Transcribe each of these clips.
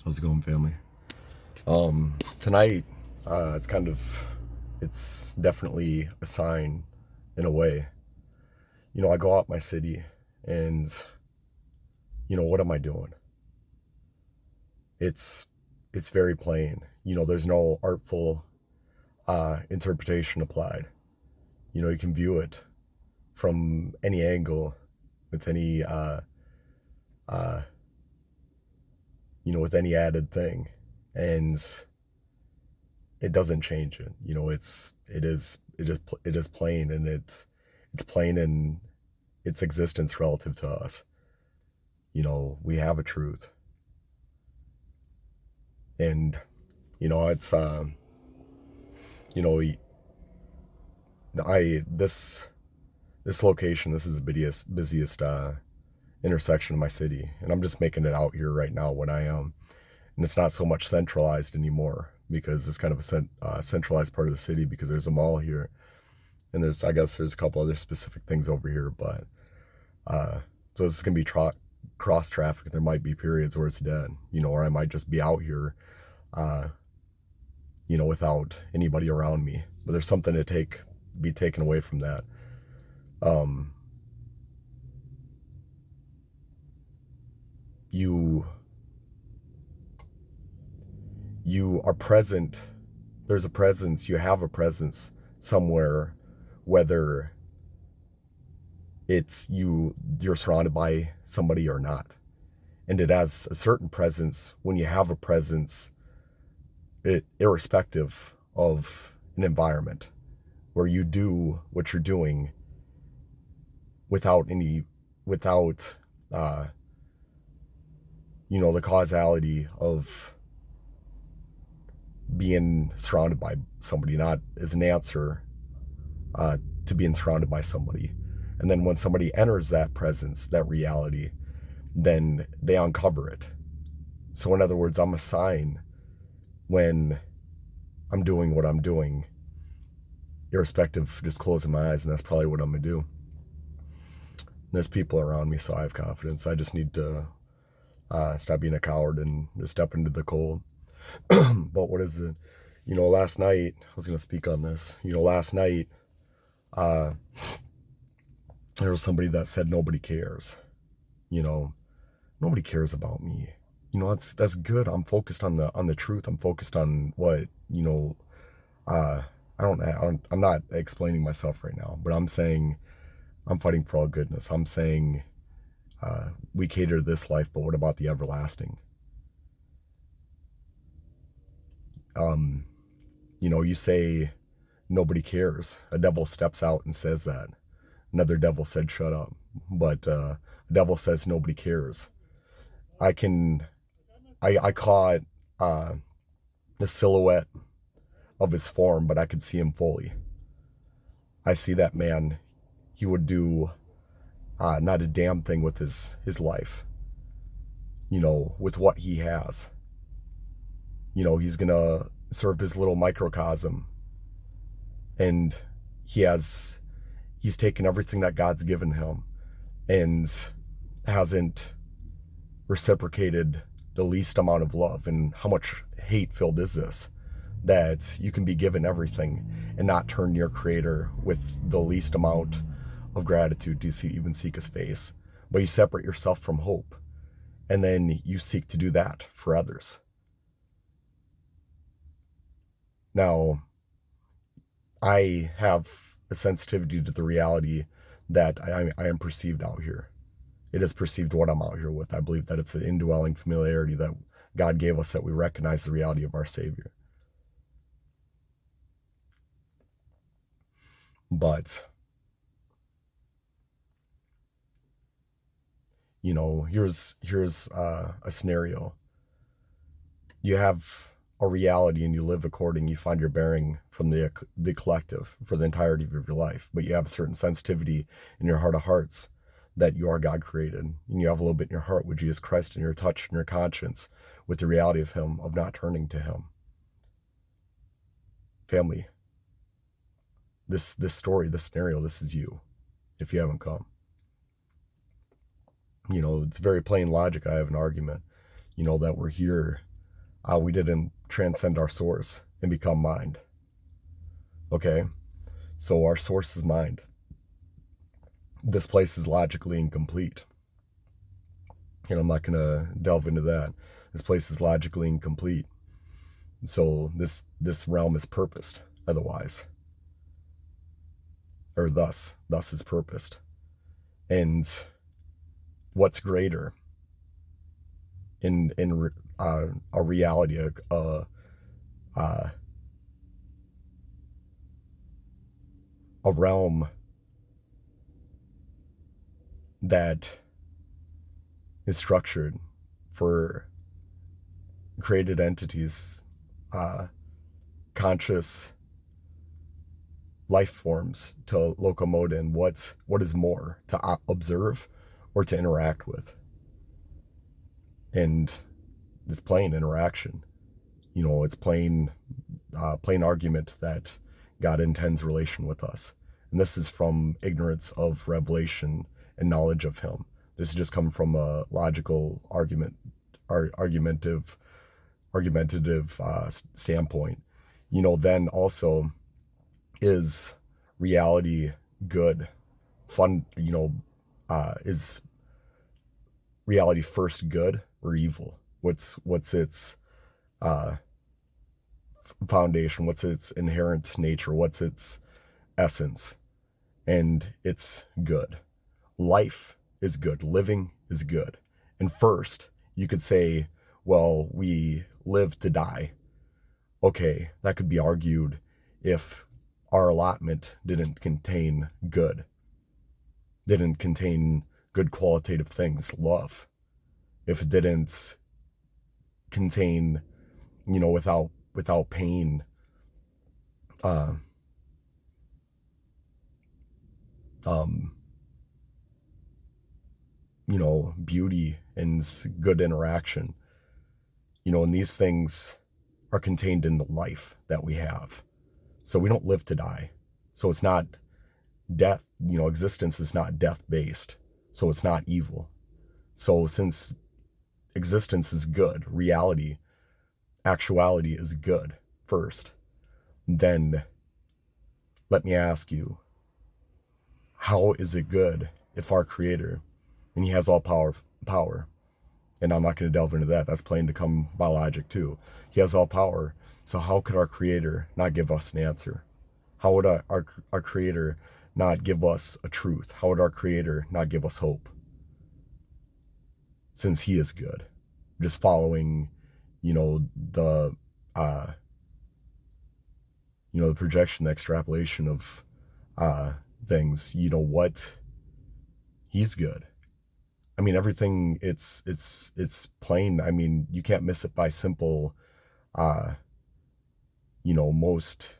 How's it going, family? Tonight, it's definitely a sign in a way. I go out my city and, what am I doing? It's, it's very plain. There's no artful, interpretation applied. You can view it from any angle with any, uh, with any added thing. And it doesn't change it. It is plain, and it's plain in its existence relative to us. We have a truth, and it's you know I this location. This is the busiest intersection of my city, and I'm just making it out here right now when I am. And it's not so much centralized anymore because it's kind of a centralized part of the city because there's a mall here, and I guess there's a couple other specific things over here, but so this is gonna be cross traffic. There might be periods where it's dead, or I might just be out here, uh, without anybody around me. But there's something to be taken away from that. Um, you you are present. There's a presence. You have a presence somewhere, whether you're surrounded by somebody or not. And it has a certain presence when you have a presence, irrespective of an environment, where you do what you're doing without the causality of being surrounded by somebody, not as an answer to being surrounded by somebody. And then when somebody enters that presence, that reality, then they uncover it. So in other words, I'm a sign when I'm doing what I'm doing, irrespective of just closing my eyes, and that's probably what I'm gonna do. And there's people around me, so I have confidence. I just need to stop being a coward and just step into the cold. But what is it? Last night, I was gonna speak on this. Last night, uh, there was somebody that said nobody cares. Nobody cares about me. That's good. I'm focused on the truth. I'm focused on what uh I'm not explaining myself right now, but I'm saying I'm fighting for all goodness. I'm saying we cater to this life, but what about the everlasting? You say nobody cares. A devil steps out and says that. Another devil said shut up, but a devil says nobody cares. I caught the silhouette of his form, but I could see him fully. I see that man. He would do not a damn thing with his life. With what he has. He's gonna serve his little microcosm, and he's taken everything that God's given him and hasn't reciprocated the least amount of love. And how much hate filled is this, that you can be given everything and not turn to your creator with the least amount of gratitude to even seek his face, but you separate yourself from hope, and then you seek to do that for others. Now, I have a sensitivity to the reality that I am perceived out here. It is perceived what I'm out here with. I believe that it's an indwelling familiarity that God gave us, that we recognize the reality of our Savior. But, here's a scenario. You have a reality and you live according. You find your bearing from the collective for the entirety of your life, but you have a certain sensitivity in your heart of hearts that you are God created, and you have a little bit in your heart with Jesus Christ, and your touch and your conscience with the reality of Him, of not turning to Him. Family, this story, this scenario, this is you. If you haven't come, it's very plain logic. I have an argument, that we're here We didn't transcend our source and become mind. Okay? So our source is mind. This place is logically incomplete. And I'm not going to delve into that. This place is logically incomplete. So this realm is purposed otherwise. Or thus is purposed. And what's greater in a reality, a realm that is structured for created entities, conscious life forms to locomote in. What is more, to observe or to interact with? And this plain interaction, it's plain argument that God intends relation with us. And this is from ignorance of revelation and knowledge of him. This has just come from a logical argumentative standpoint. Then also, is reality good? Fun, is reality first good or evil? What's its foundation? What's its inherent nature? What's its essence? And it's good. Life is good. Living is good. And first, you could say, well, we live to die. Okay, that could be argued if our allotment didn't contain good qualitative things, love. If it didn't contain, without pain, beauty and good interaction, and these things are contained in the life that we have. So we don't live to die. So it's not death, existence is not death based. So it's not evil. So since existence is good, reality, actuality is good first, then let me ask you, how is it good if our creator, and he has all power, and I'm not going to delve into that, that's plain to come by logic too, he has all power, so how could our creator not give us an answer? How would our creator not give us a truth? How would our creator not give us hope? Since he is good. Just following, the the projection, the extrapolation of things, what he's good. I mean, everything, it's plain. I mean, you can't miss it by simple, most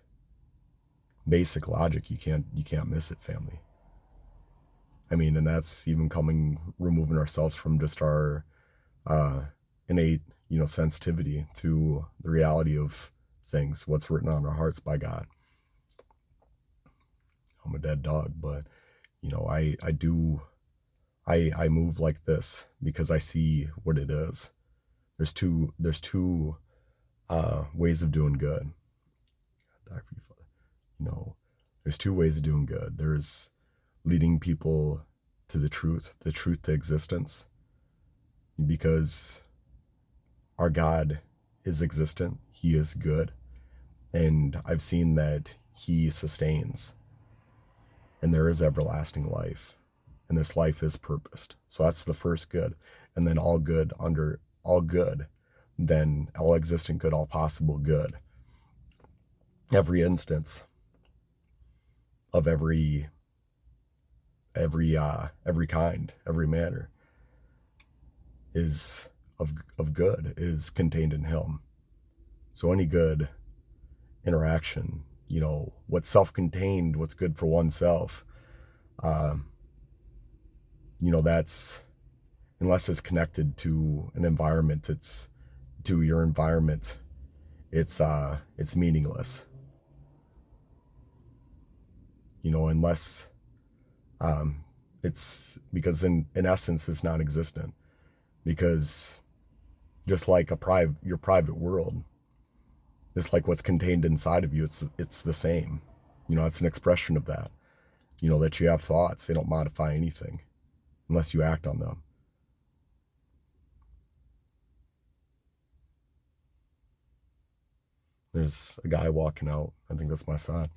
basic logic. You can't miss it, family. I mean, and that's even removing ourselves from just our innate, sensitivity to the reality of things, what's written on our hearts by God. I'm a dead dog, but I move like this because I see what it is. There's two ways of doing good. There's two ways of doing good. There's leading people to the truth to existence, because our God is existent. He is good. And I've seen that he sustains, and there is everlasting life, and this life is purposed. So that's the first good. And then all good, then all existent good, all possible good. Every instance of every kind, every manner is of good is contained in him. So any good interaction, what's self-contained, what's good for oneself, that's, unless it's connected to an environment, it's to your environment, it's meaningless. Unless it's because in essence it's non-existent, because Just like your private world, it's like what's contained inside of you. It's the same. It's an expression of that. That you have thoughts. They don't modify anything unless you act on them. There's a guy walking out. I think that's my son.